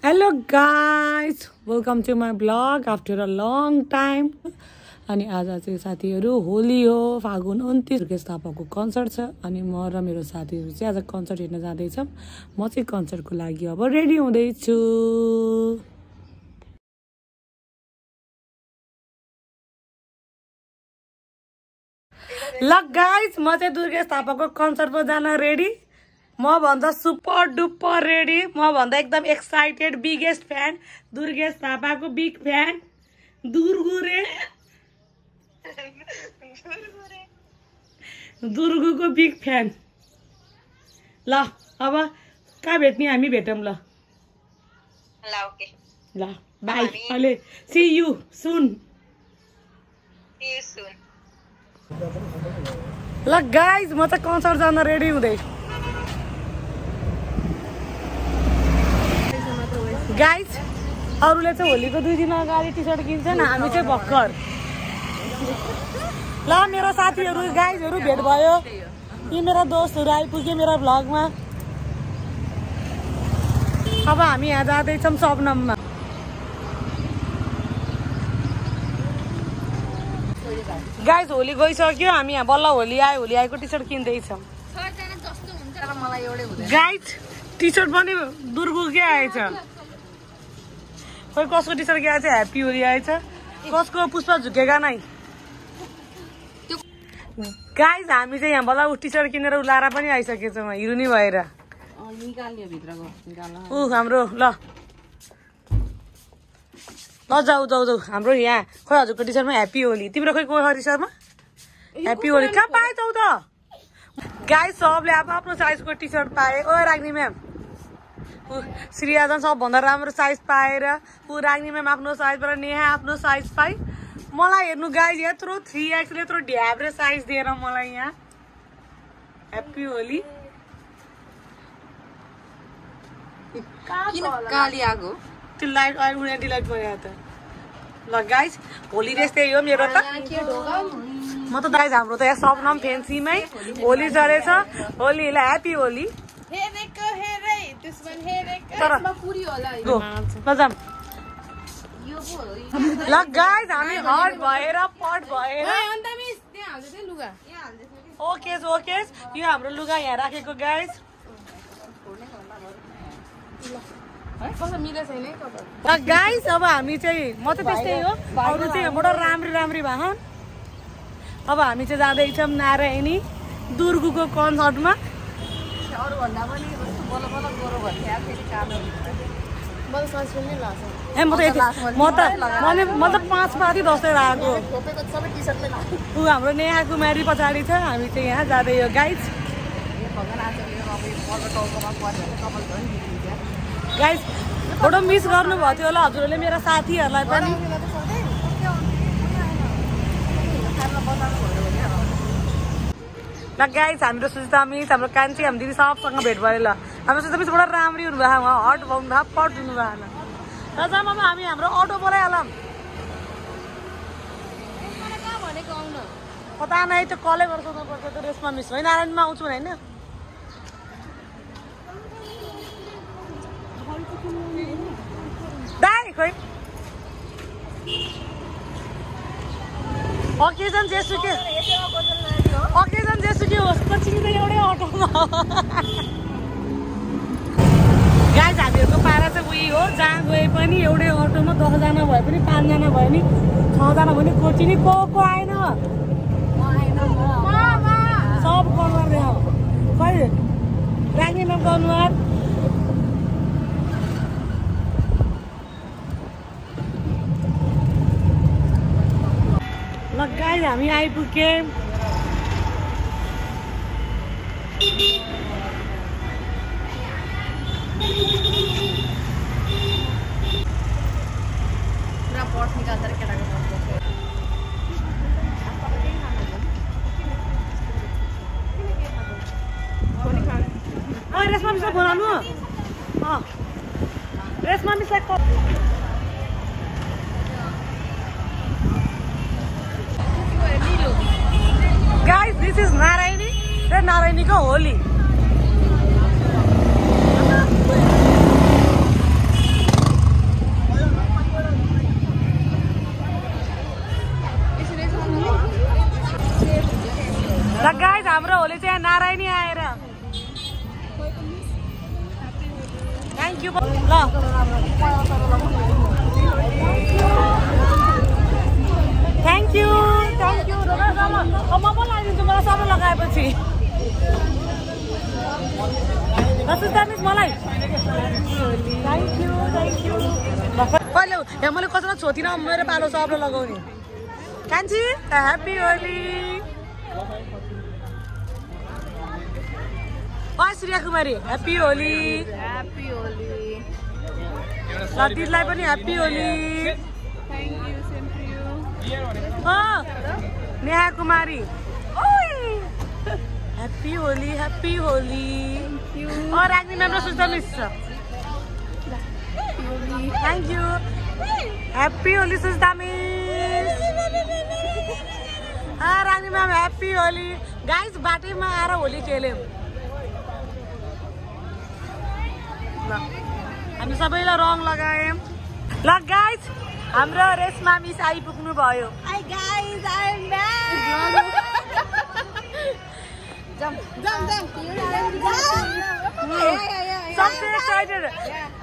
Hello guys, welcome to my blog after a long time. अनि आज चाहिँ साथीहरु होली हो, फागुन 29 दुर्गेश थापाको कन्सर्ट छ अनि म र मेरो साथीहरु चाहिँ आज कन्सर्ट हेर्न जाँदै छौं। म चाहिँ कन्सर्टको लागि अब रेडी हुँदै छु। ल गाइस, म चाहिँ दुर्गेश थापाको कन्सर्टमा जान रेडी। म भन्दा सुपर डुपर रेडी। म भन्दा एकदम एक्साइटेड, बिगेस्ट फ्यान, दुर्गेश थापाको बिग फ्यान, दुर्गुरे दुर्गुको बिग फ्यान। ल अब कहाँ भेट्ने हामी भेटौं ल। ल ओके ल बाइ। अहिले सी यू सुन। ल गाइस, म चाहिँ कन्सर्ट जान रेडी हुँदै। गाइस, अरूले चाहिँ होलीको 2 दिन अगाडि टी-शर्ट किन्छन्, हामी चाहिँ भर्खर। ल मेरो साथीहरु गाइसहरु भेट भयो। यी मेरा दोस्तहरु आइपुगे मेरो भ्लगमा। अब हामी यहाँ जाँदै छौं सबनममा। गाइस, होली गइसक्यो, हामी यहाँ बल्ल होली आएको टी-शर्ट किन्दै छौं। गाइस, टी-शर्ट पनि दुर्गुकै आएछ। खोइ कसको टी-शर्ट के आएछ? ह्यापी होली आएछ। कसको? पुष्पा झुकेगा नै। गाइस, हामी चाहिँ यहाँ बल्ल टी-शर्ट किनेर उलाएर पनि आइसकेछौँ हिरुनी भएर। निकाल्यो भित्रको निकाल्न। हाम्रो ल जाऊ हाम्रो यहाँ। खोइ हजुरको टी-शर्टमा ह्यापी होली। तिम्रो खोइ को टी-शर्टमा ह्यापी होली कहाँ पाएछौ त? गाइस, सबले आफ्नो साइजको टी-शर्ट पाए। ओ राग्नी म्याम, श्रीयाजन सबभन्दा राम्रो साइज पाएर, राग्नी म्याम आफ्नो साइजबाट, नेहा आफ्नो साइज पाइ। मलाई हेर्नु गाइस, यत्रो 3X यत्रो ढ्याब्रे साइज दिएर मलाई यहाँ ह्यापी होली। काली आगो त्यो लाइट उडे डिलाइट पर्यो त। ल गाइस, होली त्यस्तै हो मेरो त। म त गाइस हाम्रो त यहाँ सबनम फेन्सीमै होली जरेछ। होलीलाई ह्यापी होली। ल गाइस, हामी हट भएर पट भएर ओकेस यो हाम्रो लुगा यहाँ राखेको गाइस। गाइस, अब हामी चाहिँ म त त्यस्तै हो, अरू चाहिँ यहाँबाट राम्री वाहन। अब हामी चाहिँ जाँदैछौँ नारायणी दुर्गुको कन्सर्टमा। म त 5 पाती दस्तै राखेको। हाम्रो नेहा कुमारी पछाडि छ। हामी चाहिँ यहाँ जाँदै हो गाइस। गाइस, फोटो मिस गर्नुभएको थियो होला हजुरहरूले मेरो साथीहरूलाई पनि। ल गाइस, हाम्रो सुजिता मिस, हाम्रो कान्छी, हाम्रो दिदी सबसँग भेट भयो। ल हाम्रो सुजिता मिस बडा राम्री हुनुभयो, हट हुनुभयो, पट हुनुभयो। ल जाम, अब हामी हाम्रो अटो बोलाइहालौँ। पता नै, त्यो कलै गरेर सोध्नुपर्छ। त्यो रेसमा मिस होइन, नारायणमा आउँछु होइन। दाइ खोइ अकेजन जेसुकै होस् त चिन्दै एउटै अटोमा। गाइस, हामीहरूको पारा चाहिँ उही हो, जहाँ गए पनि एउटै अटोमा 10 जना भए पनि, 5 जना भए पनि, 6 जना भने कोचिनी को आएन। सब गर्नु खै राख्ने गर्नु। ल गाइस, हामी आइपुगे। रेसमा मिसलाई बोलाउनु। रेसमा मिसलाई गाइस, दिस इज नारायणी र नारायणीको होली। थ्याङ्क यू ल थ्याङ्क यू म पो लगाइदिन्छु मलाई सबै लगाएपछि मिस मलाई थ्याङ्क यू कहिले यहाँ मैले कसैलाई छोथिनँ मेरो पालो सबले लगाउने कान्छी ह्याप्पी होली श्रेया कुमारी ह्याप्पी होली दिदीलाई पनि ह्याप्पी होली नेहा कुमारी ह्याप्पी होली राख्ने म्याम सुस्ता मिस छ thank you happy Holi Susta miss राख्ने म्याम ह्याप्पी होली गाइस बाटैमा आएर होली खेल्यौँ हामी सबैलाई रङ लगायौँ ल गाइस हाम्रो रेशमा मिस आइपुग्नु भयो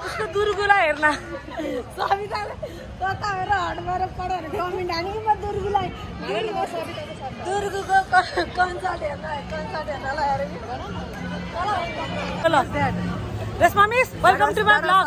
उसको दुर्गुलाई हेर्न Reshma miss welcome to my blog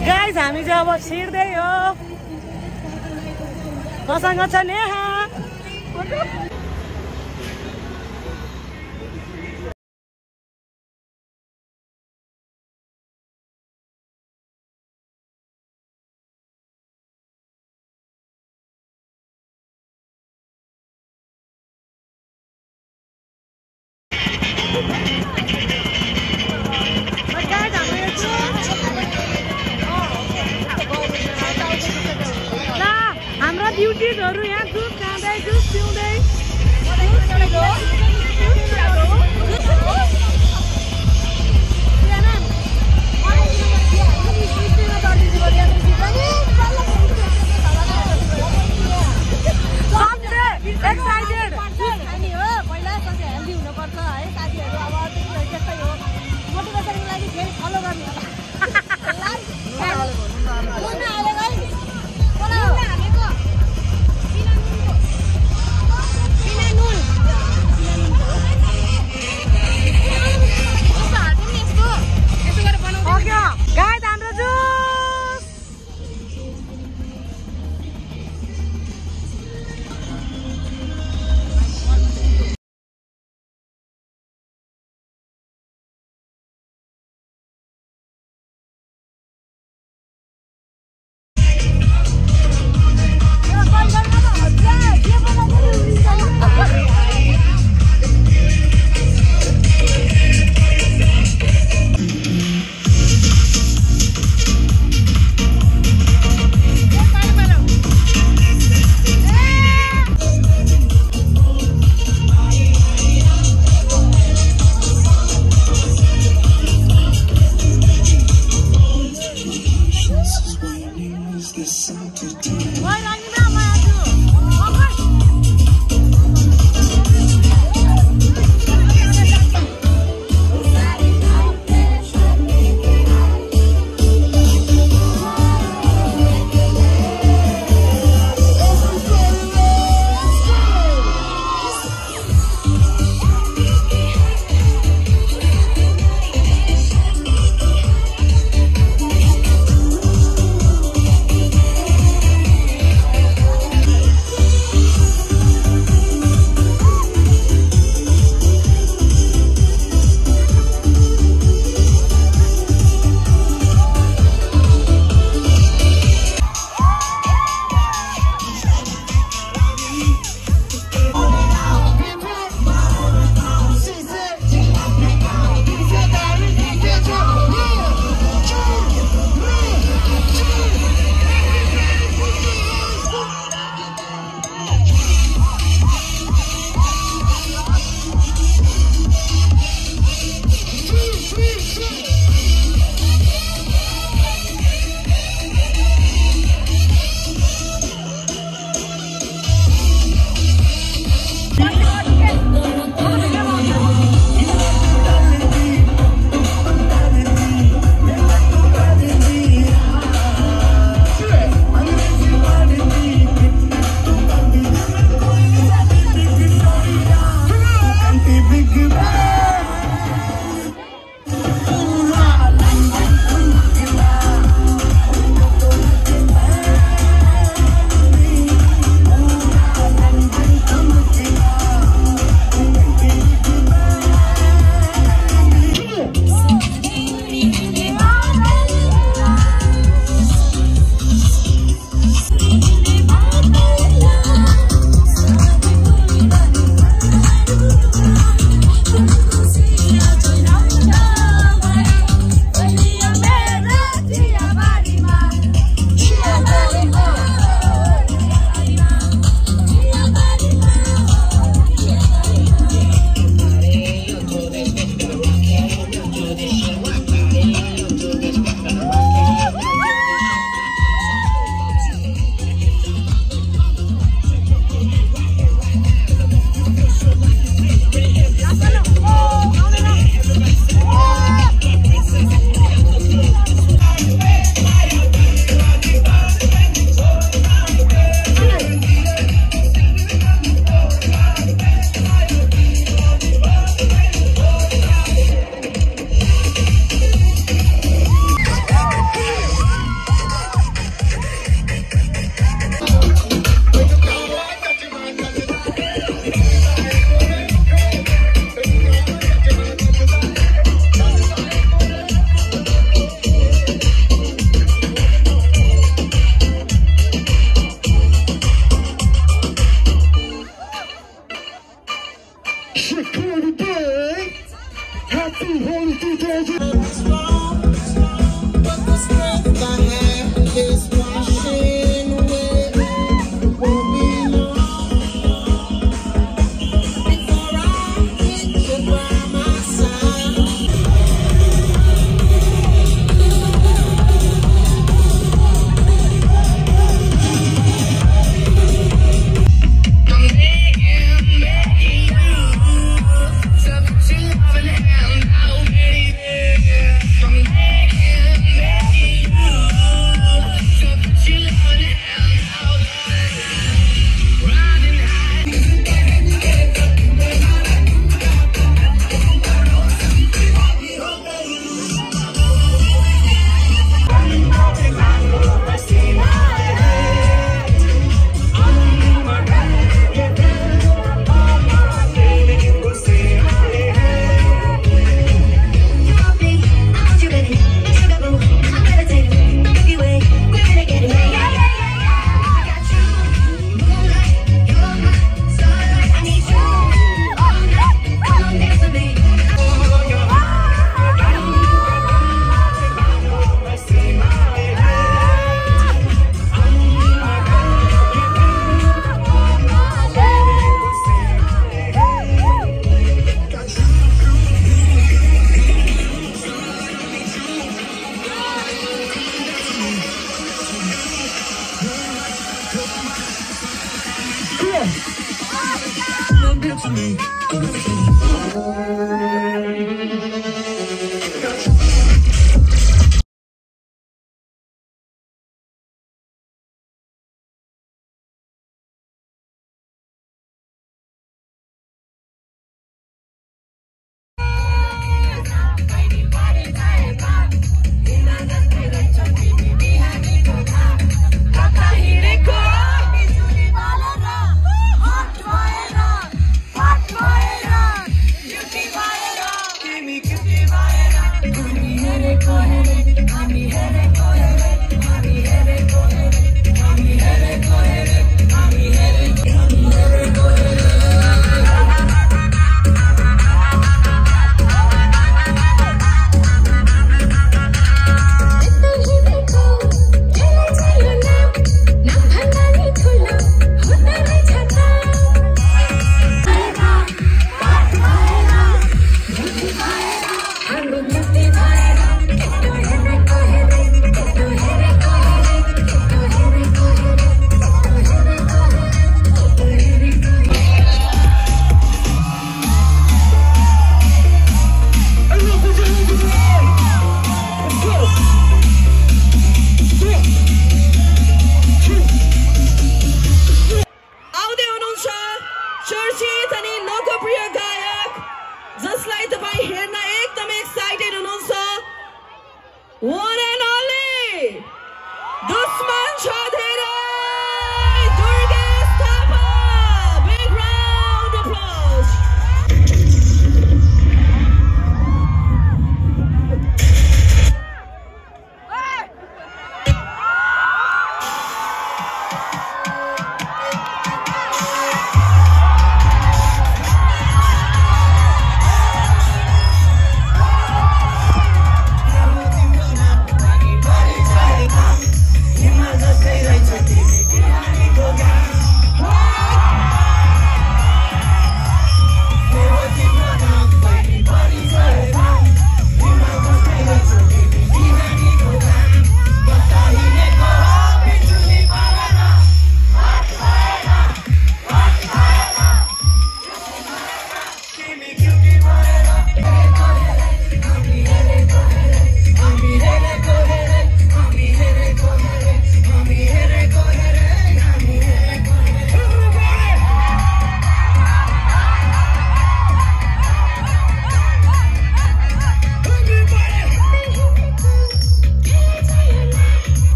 guys हामी चाहिँ अब छिर्दै हो मसँग छ नेहा ड्युटीजहरू यहाँ जुस खाँदै जुस पिउँदै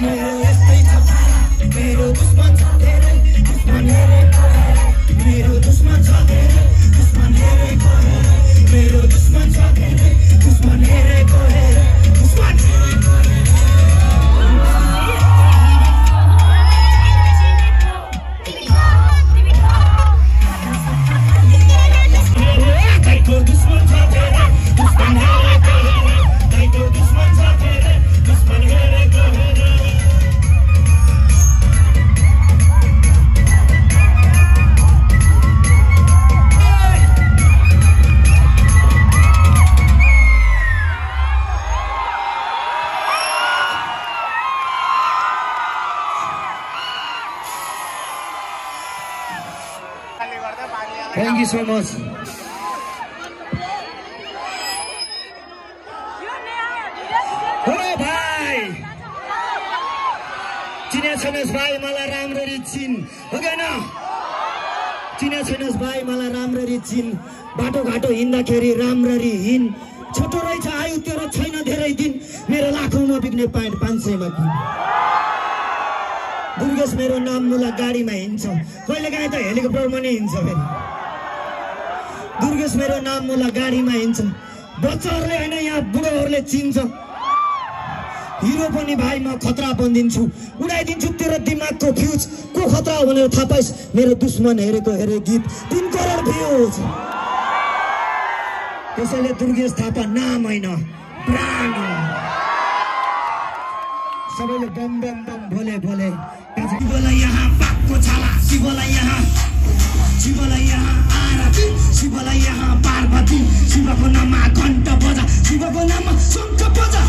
मेरो यस्तै छ मेरो दुश्मन छ धेरै दुश्मन हेरेको हेरे मेरो दुश्मन छ धेरै दुश्मन हेरेको हेरे मेरो दुश्मन छ धेरै दुश्मन हेरेको हेरे दुश्मन हेरेको हेरे दुश्मन छ धेरै दुश्मन हेरेको हेरे दाइको दुश्मन छ धेरै दुश्मन हेरेको हेरे Thank you so much. Oh भाइ चिने छैनस् भाइ मलाई राम्ररी चिन हुँदैन चिने छैनस् भाइ मलाई राम्ररी चिन बाटो घाटो हिँड्दाखेरि राम्ररी हिँड छोटो रहेछ आयु तेरो छैन धेरै दिन मेरो लाखौँमा बिक्ने प्यान्ट 500 मा किन दुर्गेश मेरो नाम मुला गाडीमा हिँड्छ कहिलेकाहीँ त हेलिकप्टरमा नै हिँड्छ फेरि दुर्गेश मेरो नाम मुला गाडीमा हिँड्छ बच्चाहरूले होइन यहाँ बुढोहरूले चिन्छ हिरो पनि भाइ म खतरा बनिदिन्छु उडाइदिन्छु तेरो दिमागको फ्युज को खतरा हो भनेर थाहा पाइस् मेरो दुश्मन हेरेको हेरे गीत 3 करोड भ्युज त्यसैले दुर्गेश थापा नाम होइन प्राण हो सबैले bomb bomb bomb Bhole Bhole शिवलाई यहाँ पाकको छाला शिवलाई यहाँ आरती शिवलाई यहाँ पार्वती शिवको नाममा घण्ट बजा शिवको नाममा शङ्ख बजा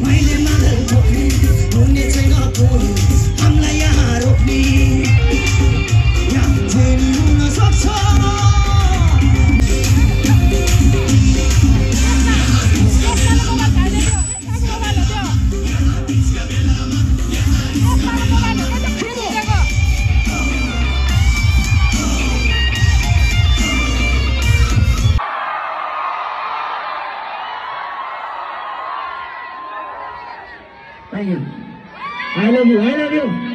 मैले मादल ठोक्ने हुने छैन कोही हामीलाई यहाँ रोक्ने यहाँ फेरि हुन सक्छ Thank you. I love you. I love you.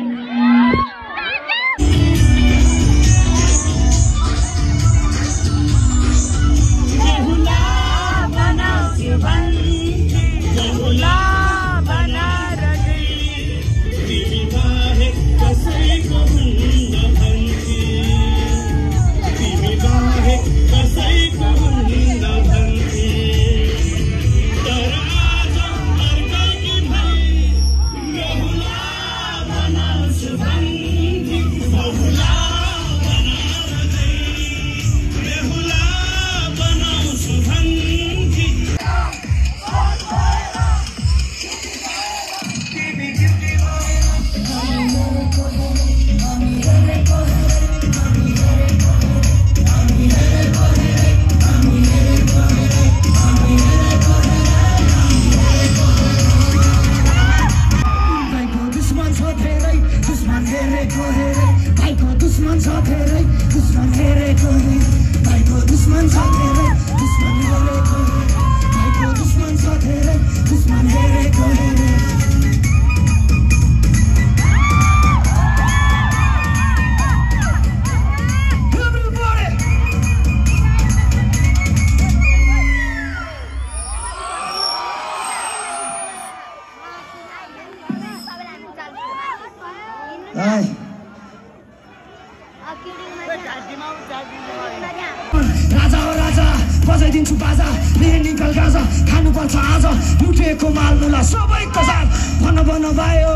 राजा हो राजा बजाइदिन्छु बाजा लिएर निकल गाजा खानुपर्छ आज लुटेको माल्नुला सबैको साथ भन भन भयो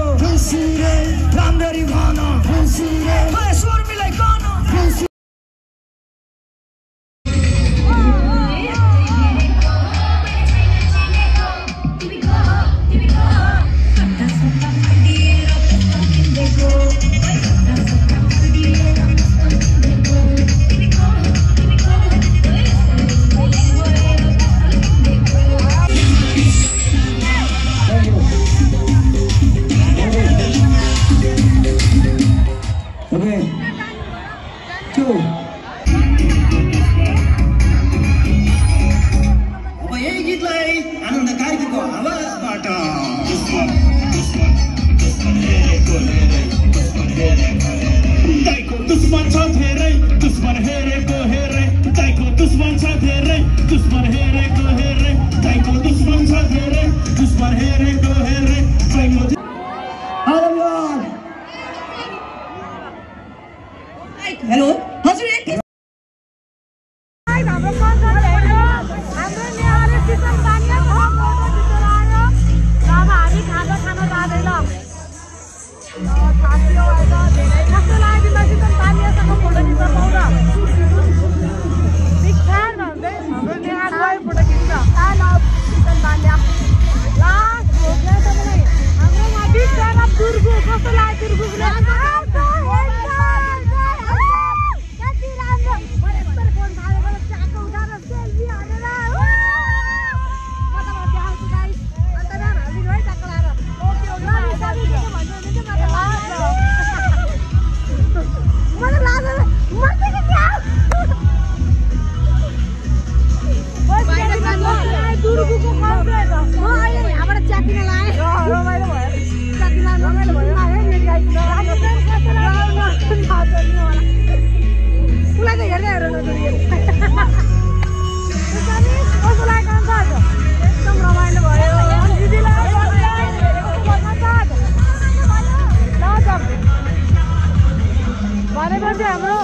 राम्ररी भन स्वर मिलाई गन Okay. त्यो अब यही गीतलाई आनन्द कार्कीको आवाजबाट दाइको दुश्मन छ धेरै दुश्मन हेरेको हेरे दाइको दुश्मन छ धेरै दुश्मन हेरेको हेरे दाइको दुश्मन छ धेरै दुश्मन हेरेको हेरे दाइको हेलो हजुर एक हाम्रो कन्सर्ट हेर्यो हाम्रो नेहाले सिस्टम बानियो फोटो खिचेर आयो अब हामी खाजा खान जाँदैन थाकियो अहिले धेरै कस्तो लाग्यो तिमीलाई सिस्टम बानियोसँग फोटो खिच्न पाउँदा बिग फ्यान भन्दै हाम्रो नेहा गयो फोटो खिच्न सिस्टम बानियो लास्ट भोग्यो तपाईँलाई हाम्रो बिग फ्यान अफ दुर्गु कस्तो लाग्यो दुर्गुले भनेपछि हाम्रो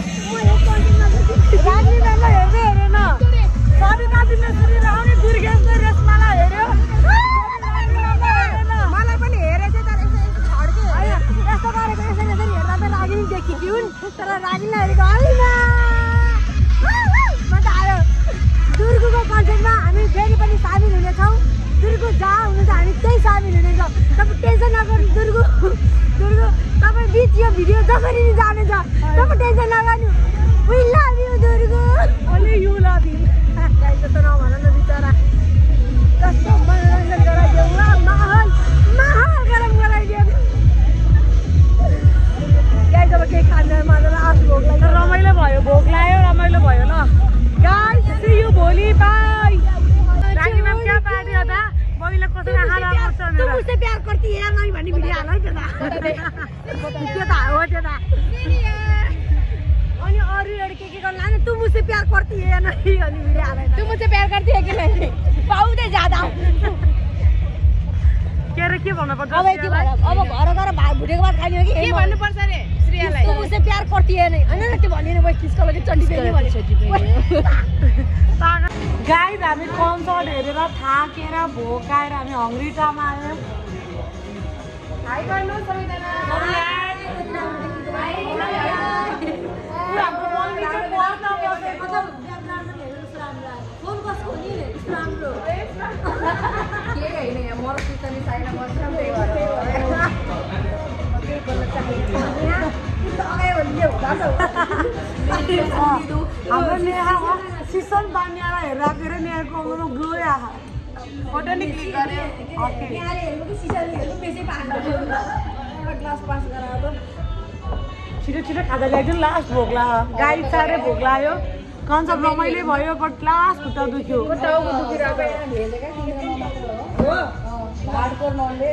रानी म्यामलाई हेर्दै हेरेन सबिता तिमीले सुनिरहने दुर्गेशले रेशमालाई हेर्यो मलाई पनि हेरेको थियो तर यसो छड्के यस्तो गरेको यसरी हेर्दा त रागिनी देखिन्थ्यो तर रागिनीलाई हेरेको होइन म त आयो दुर्गुको कन्सर्टमा हामी फेरि पनि सामेल हुनेछौँ दुर्गु जहाँ हुनुहुन्छ हामी त्यही सामेल हुनेछौँ तपाईँ टेन्सन नगर्नु दुर्गु तपाईँ बिच यो भिडियो जसरी जानेछ तपाईँ टेन्सन नगर्नु we love you Durgu only you love you त्यस्तो नभन न बिचरा कस्तो मनोरञ्जन गराइदियो माहौल गरम गराइदियो गाइस अब केही खाँदैन मजाले आठ भोक लाग्यो रमाइलो भयो भोक लाग्यो रमाइलो भयो ल गाइस सी यु भोलि बाई रानी मैम क्या पार्टी होता बहिनीले कसरी आँखा लाग्छ मेरो तँ मुझसे प्यार करती है नहीं भन्ने भिडियो हाल है त्यो त हो त्यो त अनि अरू एउटा के गर्नु लाने तँ मुझसे प्यार करती है नहीं भन्ने भिडियो हाल है तँ मुझसे प्यार करती है कि नहीं पाउँदै जाँदा के रे के भन्नु पर्छ अब यति भएर अब घर गएर भुटेको भात खाने हो कि के भन्नु पर्छ रे श्रेयालाई तँ मुझसे प्यार करती है नहीं हैन त्यो भनिने भयो किसको लागि चण्डी बेनी भनेछ गाइस हामी कन्सर्ट हेरेर थाकेर भोकाएर हामी हङ्ग्री टामा आयो हाई गर्नु सबैजना फोन कसको नि राम्रो के हैन यहाँ मर सुतनी छैन बस्न त्यही भएर के गर्न चाहिन्छ हाम्रो नेहा सिसन बानियालाई हेरेर फेरि नेहाको गयो फोटो नि क्लिक गरे ओके नेहाले हेर्नु कि सिसन हेर्नु बेसी पाक्छ क्लास पास गरायो त छिटो छिटो खाजा ल्याइदिनु लास्ट भोक लाग्यो गाई साह्रै भोक लाग्यो कन्सर्ट रमाइलो भयो बट लास्ट खुट्टा दुख्यो टाउको दुखिरहेको हो हार्डकोर नले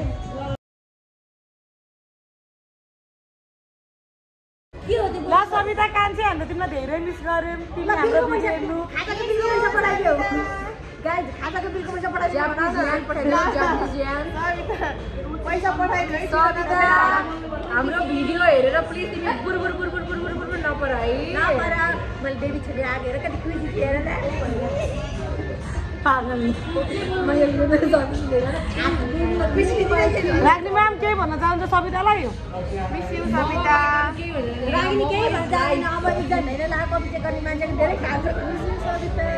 ला सबिता कान्छे हाम्रो तिमीलाई धेरै मिस गर्यौँ तिमी हाम्रो भिडियो हेर्नु खाजाको बिलको पैसा पठाइदियो गाइस खाजाको बिलको पैसा पठाइदियो पैसा पठाइदियो सबिता हाम्रो भिडियो हेरेर प्लिज तिमी बुरबुर नपर है नपर मैले बेबी छोरी आएर कति खुसी थिएर न पागल मैले यो रागिनी म्याम के भन्न चाहन्छ सबितालाई मिस यु सबिता रागिनी केही भन्न चाहदैन अब इज्जत हैन ला कविता गर्ने मान्छेको धेरै खान्छ मिस यु सबिता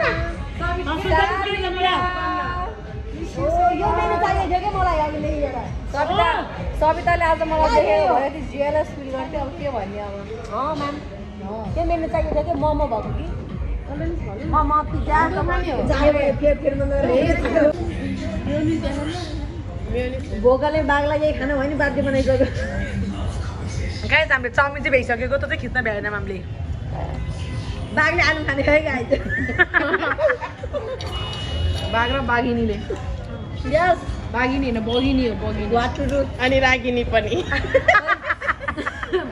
यो मेरो चाहिएको थियो के मलाई अहिले सबिता सबिताले आज मलाई देखेको भए त्यो जेलस फिल गर्थ्यो अब के भन्ने अब म्याम के मेनु चाहिएको थियो कि मोमो भएको कि मोमो पिज्जा भोकाले बाघलाई यही खाना भयो नि बाध्य बनाइसक्यो गाइस हामीले चाउमिन चाहिँ भइसकेको त चाहिँ खिच्न भ्याएन हामीले बाघले आलु खाने है गाइस बाघ र बाघिनीले यस बाघिनी हैन बगिनी हो बगिनी वाटुरु अनि रागिनी पनि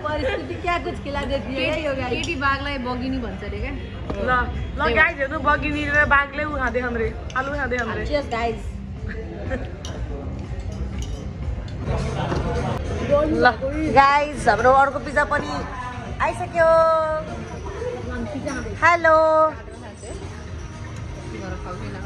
परिस्थिति क्या कुछ खिला देती है यो गाइस केटी बाघलाई बगिनी भन्छ रे के ल गाइस हेर्नु बगिनी र बाघले उ खाँदै खान् रे आलु खाँदै खान् रे चीयर्स गाइस ल गाइस हाम्रो अर्को पिज्जा पनि आइसक्यो हेलो खाउँदिन